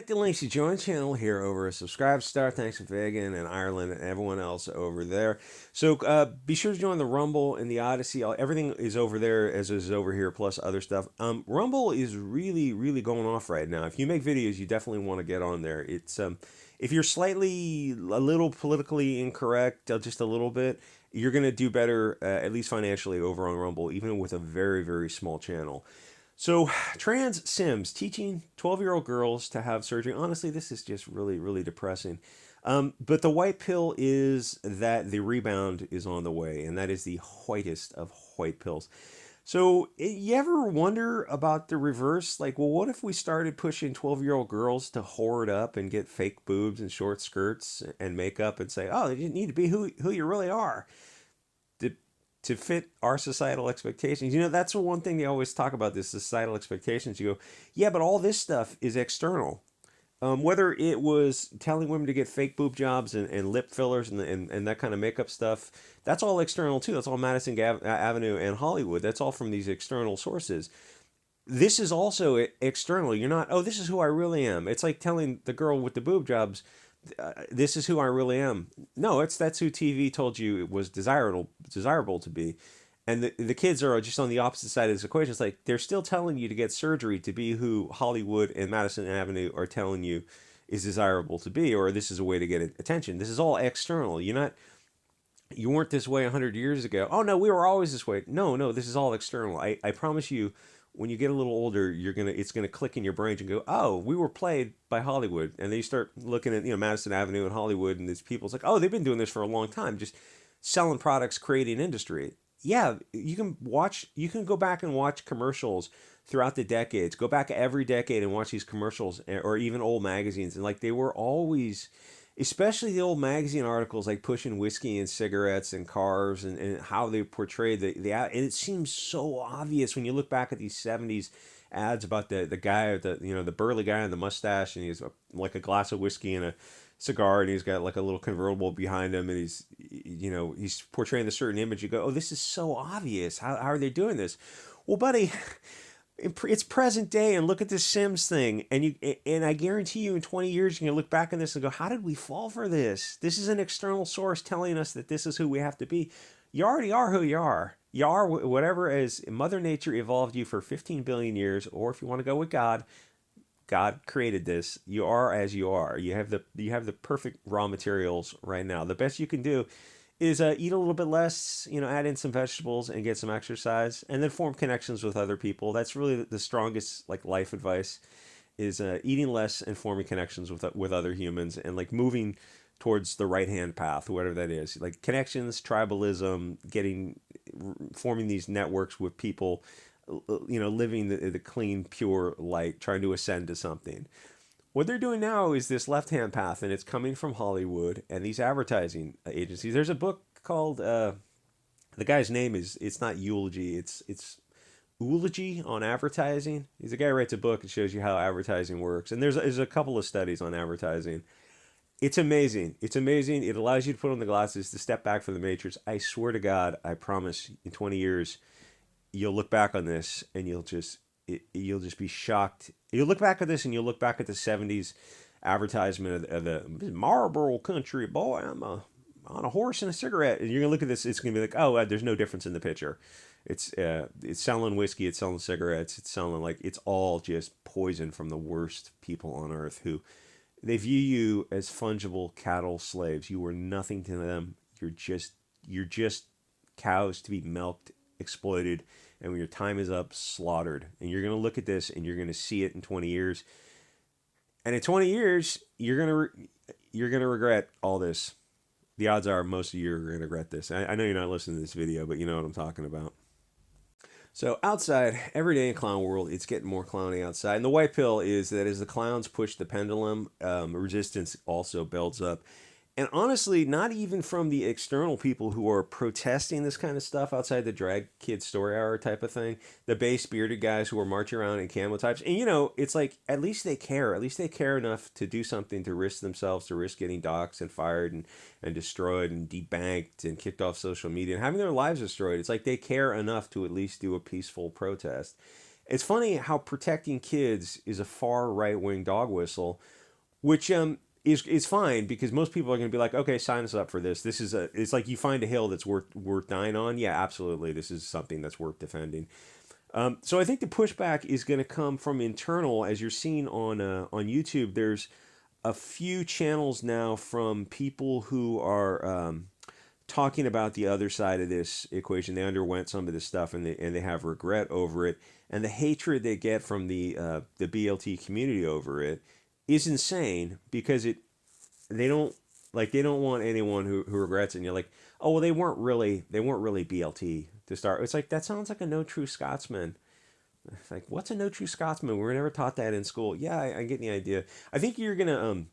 the links. You join the channel here over a Subscribe Star. Thanks to Vegan and Ireland and everyone else over there. So be sure to join the Rumble and the Odyssey. Everything is over there as is over here, plus other stuff. Rumble is really, really going off right now. If you make videos, you definitely want to get on there. It's if you're slightly a little politically incorrect, just a little bit, you're gonna do better, at least financially, over on Rumble, even with a very, very small channel. So, trans Sims teaching 12-year-old girls to have surgery. Honestly, this is just really, really depressing. But the white pill is that the rebound is on the way, and that is the whitest of white pills. So, you ever wonder about the reverse? Like, well, what if we started pushing 12-year-old girls to hoard up and get fake boobs and short skirts and makeup and say, oh, you need to be who you really are? To to fit our societal expectations. You know, that's the one thing they always talk about, this societal expectations. You go, yeah, but all this stuff is external. Whether it was telling women to get fake boob jobs and lip fillers and that kind of makeup stuff, that's all external too. That's all Madison Avenue and Hollywood. That's all from these external sources. This is also external. You're not, oh, this is who I really am. It's like telling the girl with the boob jobs, this is who I really am. No, that's who TV told you it was desirable to be. And the kids are just on the opposite side of this equation. It's like they're still telling you to get surgery to be who Hollywood and Madison Avenue are telling you is desirable to be, or this is a way to get attention. This is all external. You weren't this way 100 years ago. Oh no, we were always this way. No, this is all external. I promise you, when you get a little older, it's gonna click in your brain and go, oh, we were played by Hollywood. And then you start looking at Madison Avenue and Hollywood, and these people's like, oh, they've been doing this for a long time, just selling products, creating industry. Yeah, you can go back and watch commercials throughout the decades. Go back every decade and watch these commercials, or even old magazines, and like they were always, especially the old magazine articles, like pushing whiskey and cigarettes and cars, and how they portrayed and it seems so obvious when you look back at these 70s ads about the guy, the burly guy in the mustache, and he's like a glass of whiskey and a cigar, and he's got like a little convertible behind him, and he's portraying a certain image. You go, oh, this is so obvious. How are they doing this? Well, buddy, it's present day, and look at this Sims thing, and I guarantee you in 20 years you're gonna look back on this and go, how did we fall for this? This is an external source telling us that this is who we have to be. You already are who you are. You are whatever, as Mother Nature evolved you for 15 billion years, or if you want to go with God, God created this. You are as you are. You have the perfect raw materials right now. The best you can do is eat a little bit less, add in some vegetables and get some exercise, and then form connections with other people. That's really the strongest like life advice, is eating less and forming connections with other humans, and like moving towards the right hand path, whatever that is. Like connections, tribalism, forming these networks with people, living the clean, pure light, trying to ascend to something. What they're doing now is this left-hand path, and it's coming from Hollywood and these advertising agencies. There's a book called, the guy's name it's not Eulogy, it's Eulogy on Advertising. He's a guy who writes a book and shows you how advertising works. And there's a couple of studies on advertising. It's amazing. It's amazing. It allows you to put on the glasses to step back from the matrix. I swear to God, I promise, in 20 years, you'll look back on this and you'll just be shocked. You'll look back at this and you'll look back at the 70s advertisement of the Marlboro country boy. I'm on a horse and a cigarette. And you're going to look at this. It's going to be like, oh, there's no difference in the picture. It's selling whiskey. It's selling cigarettes. It's selling, it's all just poison from the worst people on earth, who they view you as fungible cattle slaves. You are nothing to them. You're just cows to be milked, exploited, and when your time is up, slaughtered. And you're going to look at this and you're going to see it in 20 years. And in 20 years, you're going to regret all this. The odds are most of you are going to regret this. I know you're not listening to this video, but you know what I'm talking about. So outside, every day in clown world, it's getting more clowny outside. And the white pill is that as the clowns push the pendulum, resistance also builds up. And honestly, not even from the external people who are protesting this kind of stuff outside the drag kid story hour type of thing, the base bearded guys who are marching around in camo types. And it's like, at least they care. At least they care enough to do something, to risk themselves, to risk getting doxxed and fired and destroyed and debanked and kicked off social media and having their lives destroyed. It's like they care enough to at least do a peaceful protest. It's funny how protecting kids is a far right wing dog whistle, which is fine because most people are going to be like, okay, sign us up for this. This is a it's like you find a hill that's worth dying on. Yeah, absolutely, this is something that's worth defending. So I think the pushback is going to come from internal, as you're seeing on YouTube. There's a few channels now from people who are talking about the other side of this equation. They underwent some of this stuff and they have regret over it, and the hatred they get from the BLT community over it is insane because they don't they don't want anyone who regrets it. And you're like, oh well, they weren't really BLT to start. It's like that sounds like a no true Scotsman. It's like, what's a no true Scotsman? We were never taught that in school. Yeah, I get the idea. I think you're gonna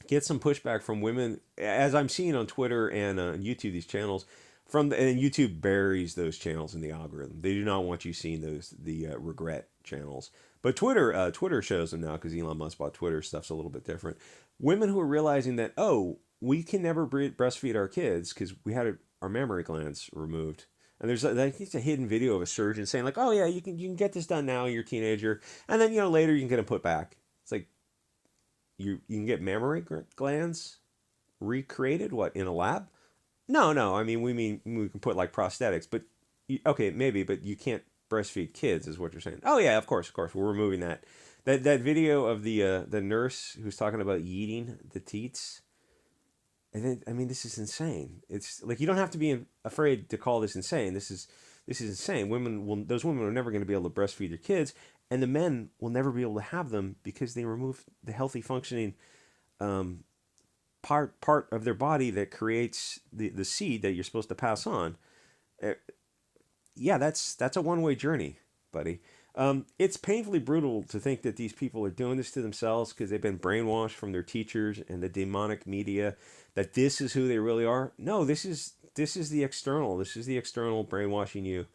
get some pushback from women, as I'm seeing on Twitter and on YouTube. These channels and YouTube buries those channels in the algorithm. They do not want you seeing the regret channels. But Twitter shows them now because Elon Musk bought Twitter. Stuff's a little bit different. Women who are realizing that, oh, we can never breastfeed our kids because we had our mammary glands removed. And there's it's a hidden video of a surgeon saying like, oh yeah, you can get this done now. You're a teenager, and then later you can get them put back. It's like you can get mammary glands recreated in a lab. No, no, I mean we can put like prosthetics, but okay, maybe, but you can't breastfeed kids, is what you're saying. Oh yeah, of course, we're removing that. That video of the nurse who's talking about yeeting the teats. And then, I mean, this is insane. It's like you don't have to be afraid to call this insane. This is insane. Those women are never going to be able to breastfeed their kids, and the men will never be able to have them because they remove the healthy functioning um, part of their body that creates the seed that you're supposed to pass on. Uh, yeah, that's a one-way journey, buddy. It's painfully brutal to think that these people are doing this to themselves because they've been brainwashed from their teachers and the demonic media that this is who they really are. No, this is the external. This is the external brainwashing you.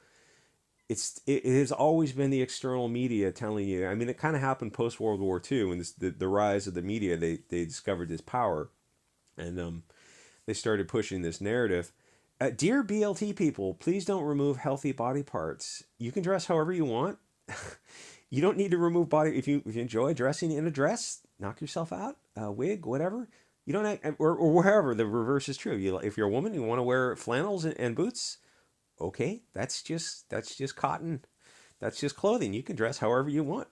It has always been the external media telling you. I mean, it kind of happened post World War II when the rise of the media. They discovered this power, and they started pushing this narrative. Dear BLT people, please don't remove healthy body parts. You can dress however you want. You don't need to remove body if you enjoy dressing in a dress. Knock yourself out, wig, whatever. You don't or wherever the reverse is true. If you're a woman, you want to wear flannels and boots. Okay, that's just cotton. That's just clothing. You can dress however you want.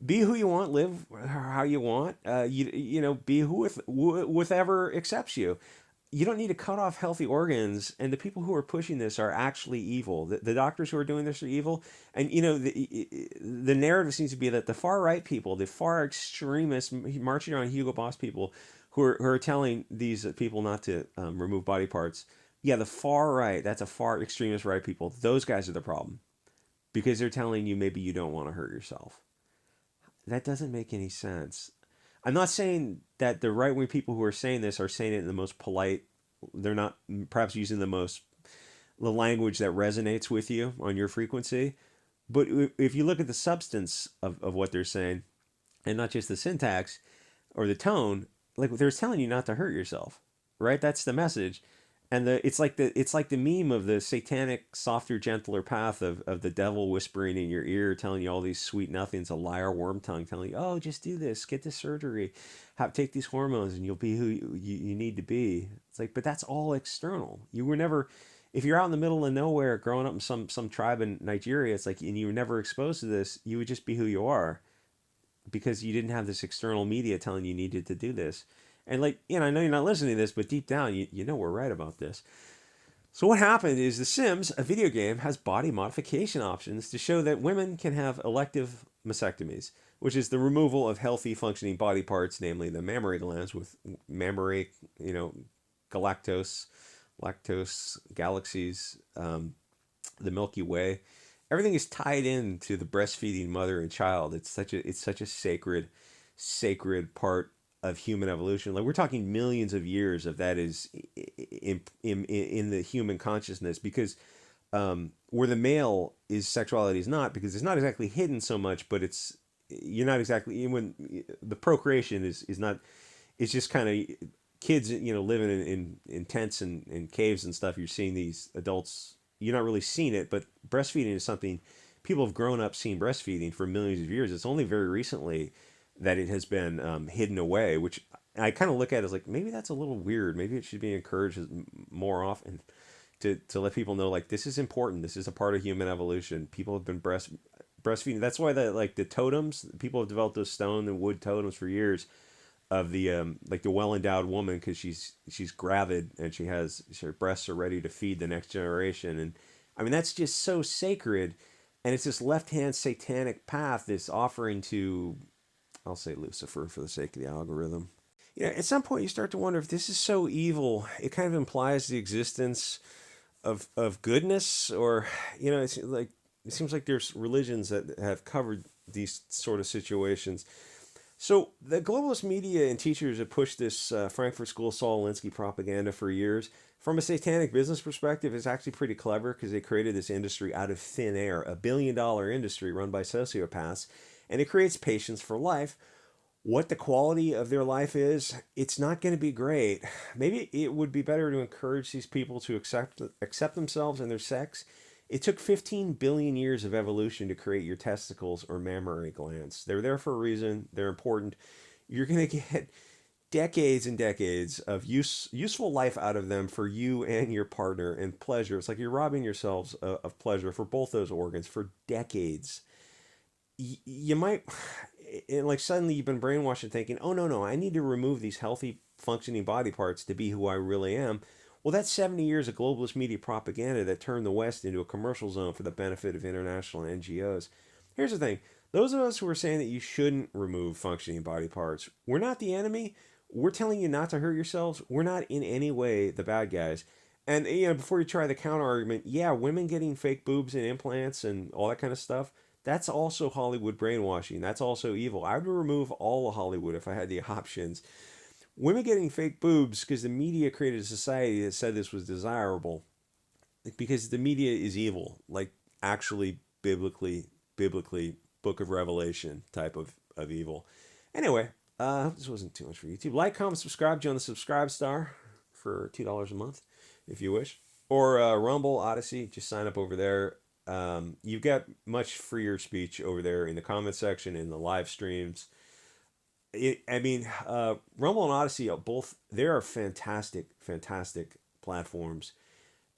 Be who you want. Live how you want. Be whoever accepts you. You don't need to cut off healthy organs. And the people who are pushing this are actually evil. The doctors who are doing this are evil. And the narrative seems to be that the far right people, the far extremists marching around Hugo Boss people, who are telling these people not to remove body parts. Yeah, the far right. That's a far extremist right people. Those guys are the problem because they're telling you maybe you don't want to hurt yourself. That doesn't make any sense. I'm not saying that the right wing people who are saying this are saying it in the most polite. They're not perhaps using the language that resonates with you on your frequency. But if you look at the substance of what they're saying, and not just the syntax or the tone, like they're telling you not to hurt yourself, right? That's the message. And it's like the meme of the satanic softer gentler path of the devil whispering in your ear telling you all these sweet nothings, a liar worm tongue telling you, oh, just do this, get this surgery, take these hormones and you'll be who you need to be. It's like, but that's all external. You were never, if you're out in the middle of nowhere growing up in some tribe in Nigeria, it's like, and you were never exposed to this, you would just be who you are because you didn't have this external media telling you needed to do this. And I know you're not listening to this, but deep down, you know we're right about this. So what happened is The Sims, a video game, has body modification options to show that women can have elective mastectomies, which is the removal of healthy functioning body parts, namely the mammary glands with mammary, galactose, lactose, galaxies, the Milky Way. Everything is tied into the breastfeeding mother and child. It's such a sacred part of human evolution. Like we're talking millions of years of that is in the human consciousness because where the male is sexuality is not because it's not exactly hidden so much, but you're not exactly when the procreation is not. It's just kind of kids living in tents and caves and stuff. You're seeing these adults. You're not really seeing it, but breastfeeding is something people have grown up seeing breastfeeding for millions of years. It's only very recently that it has been hidden away, which I kind of look at as like maybe that's a little weird. Maybe it should be encouraged more often to let people know like this is important. This is a part of human evolution. People have been breastfeeding. That's why the totems, people have developed those stone and wood totems for years of the like the well endowed woman because she's gravid and her breasts are ready to feed the next generation. And I mean that's just so sacred, and it's this left hand satanic path, this offering to, I'll say Lucifer for the sake of the algorithm. Yeah, at some point you start to wonder if this is so evil. It kind of implies the existence of goodness, or it's like it seems like there's religions that have covered these sort of situations. So the globalist media and teachers have pushed this Frankfurt School Saul Alinsky propaganda for years. From a satanic business perspective, it's actually pretty clever because they created this industry out of thin air, $1 billion industry run by sociopaths, and it creates patients for life. What the quality of their life is, it's not going to be great. Maybe it would be better to encourage these people to accept themselves and their sex. It took 15 billion years of evolution to create your testicles or mammary glands. They're there for a reason. They're important. You're going to get decades and decades of useful life out of them for you and your partner, and pleasure. It's like you're robbing yourselves of pleasure for both those organs for decades. You might, and like suddenly you've been brainwashed and thinking, oh no, I need to remove these healthy functioning body parts to be who I really am. Well, that's 70 years of globalist media propaganda that turned the West into a commercial zone for the benefit of international NGOs. Here's the thing: those of us who are saying that you shouldn't remove functioning body parts, we're not the enemy. We're telling you not to hurt yourselves. We're not in any way the bad guys. And before you try the counter argument, yeah, women getting fake boobs and implants and all that kind of stuff, that's also Hollywood brainwashing. That's also evil. I would remove all of Hollywood if I had the options. Women getting fake boobs because the media created a society that said this was desirable, because the media is evil, like actually biblically, Book of Revelation type of evil. Anyway, I hope this wasn't too much for YouTube. Like, comment, subscribe. Join the Subscribe Star for $2 a month if you wish, or Rumble, Odyssey. Just sign up over there. You've got much freer speech over there in the comment section, in the live streams. I mean, Rumble and Odyssey are both, they are fantastic platforms.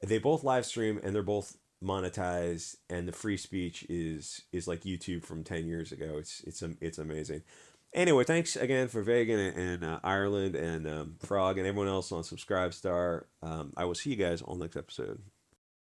They both live stream and they're both monetized, and the free speech is like YouTube from 10 years ago. It's amazing. Anyway, thanks again for Vegan and Ireland and Frog and everyone else on Subscribe Star. I will see you guys on the next episode.